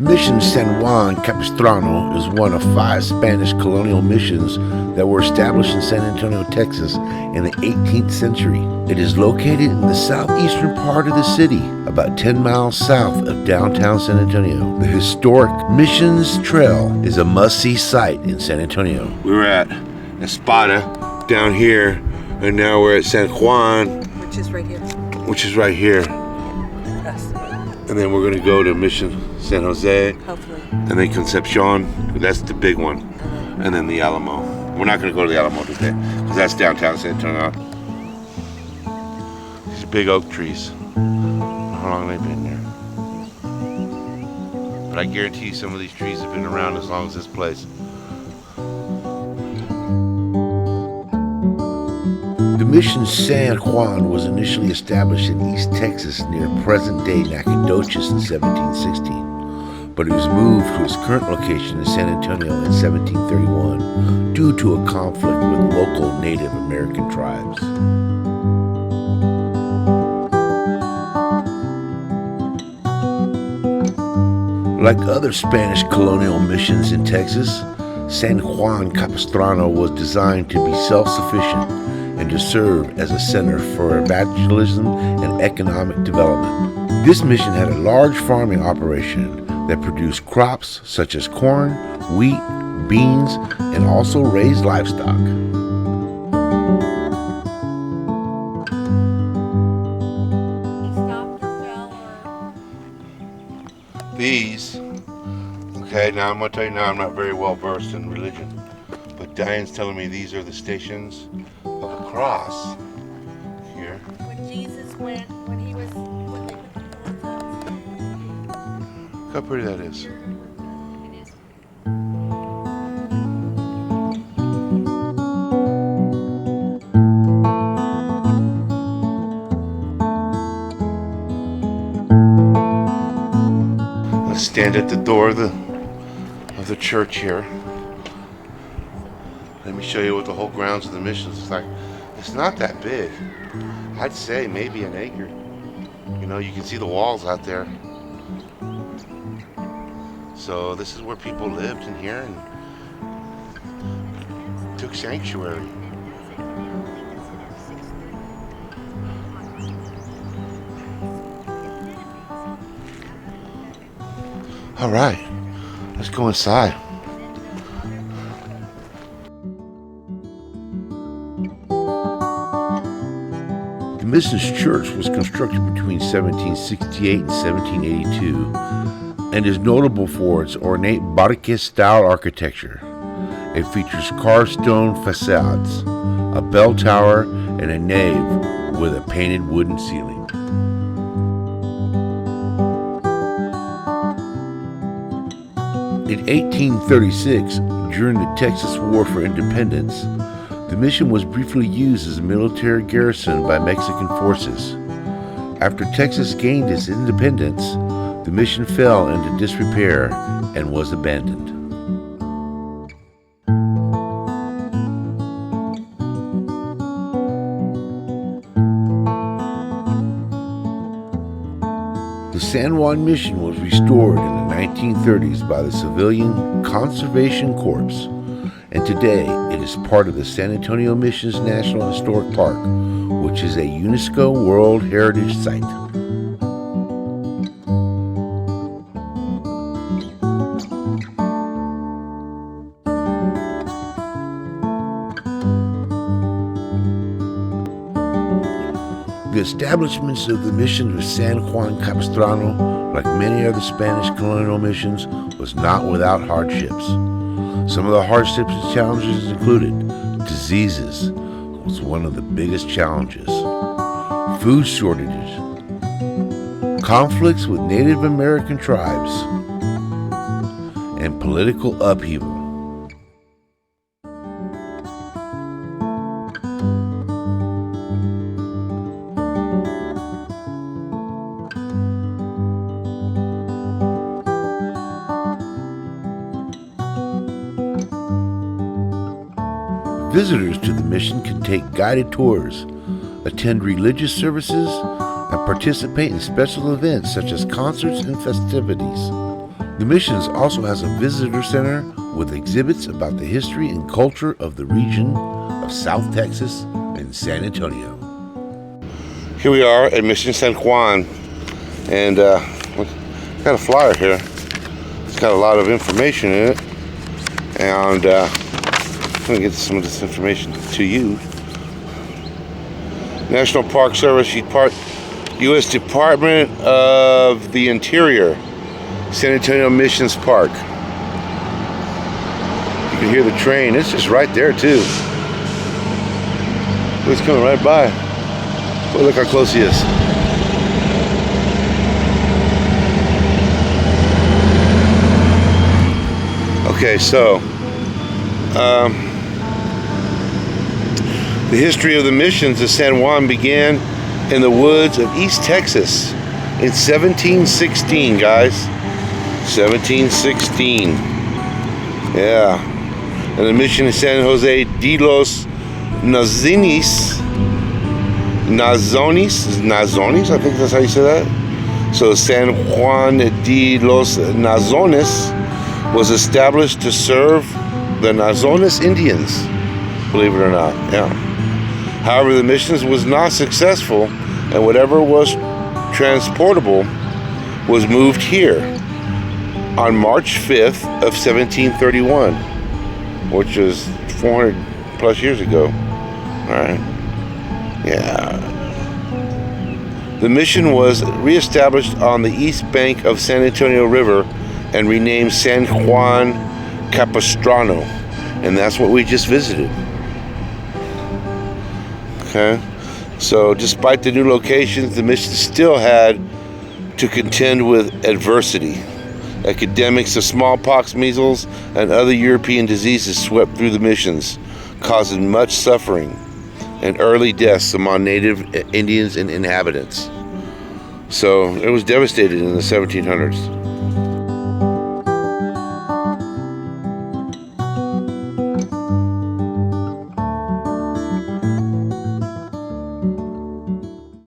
Mission San Juan Capistrano is one of 5 Spanish colonial missions that were established in San Antonio, Texas in the 18th century. It is located in the southeastern part of the city, about 10 miles south of downtown San Antonio. The historic Missions Trail is a must-see site in San Antonio. We were at Espada down here, and now we're at San Juan, which is right here. Yes. And then we're going to go to Mission San Jose, hopefully, and then Concepcion. That's the big one, and then the Alamo. We're not going to go to the Alamo today because that's downtown San Antonio. These big oak trees. How long have they been there? But I guarantee you some of these trees have been around as long as this place. The Mission San Juan was initially established in East Texas near present-day Nacogdoches in 1716, but it was moved to its current location in San Antonio in 1731 due to a conflict with local Native American tribes. Like other Spanish colonial missions in Texas, San Juan Capistrano was designed to be self-sufficient and to serve as a center for evangelism and economic development. This mission had a large farming operation that produced crops such as corn, wheat, beans, and also raised livestock. These, okay, now I'm going to tell you now I'm not very well versed in religion, but Diane's telling me these are the stations of the cross here. When Jesus went, when he was, when they put the thorns up. Look how pretty that is. It is. Let's stand at the door of the church here. Let me show you what the whole grounds of the missions is like. It's not that big. I'd say maybe an acre. You know, you can see the walls out there. So this is where people lived in here and took sanctuary. All right, let's go inside. The Missions Church was constructed between 1768 and 1782 and is notable for its ornate Baroque-style architecture. It features carved stone facades, a bell tower, and a nave with a painted wooden ceiling. In 1836, during the Texas War for Independence, the mission was briefly used as a military garrison by Mexican forces. After Texas gained its independence, the mission fell into disrepair and was abandoned. The San Juan Mission was restored in the 1930s by the Civilian Conservation Corps, and today it is part of the San Antonio Missions National Historic Park, which is a UNESCO World Heritage Site. The establishments of the mission of San Juan Capistrano, like many other Spanish colonial missions, was not without hardships. Some of the hardships and challenges included diseases was one of the biggest challenges, food shortages, conflicts with Native American tribes, and political upheaval. Visitors to the mission can take guided tours, attend religious services, and participate in special events such as concerts and festivities. The missions also has a visitor center with exhibits about the history and culture of the region of South Texas and San Antonio. Here we are at Mission San Juan, and got a flyer here. It's got a lot of information in it, and I'm going to get some of this information to you. National Park Service, U.S. Department of the Interior, San Antonio Missions Park. You can hear the train. It's just right there too. It's coming right by. Oh, look how close he is. Okay, so the history of the missions of San Juan began in the woods of East Texas in 1716, guys. 1716. Yeah. And the mission in San Jose de los Nazones, I think that's how you say that. So San Juan de los Nazones was established to serve the Nazones Indians, believe it or not. Yeah. However, the missions was not successful, and whatever was transportable was moved here on March 5th of 1731, which is 400 plus years ago. All right. Yeah. The mission was reestablished on the east bank of San Antonio River and renamed San Juan Capistrano, and that's what we just visited. Okay, so despite the new locations, the mission still had to contend with adversity. Epidemics of smallpox, measles, and other European diseases swept through the missions, causing much suffering and early deaths among native Indians and inhabitants. So it was devastated in the 1700s.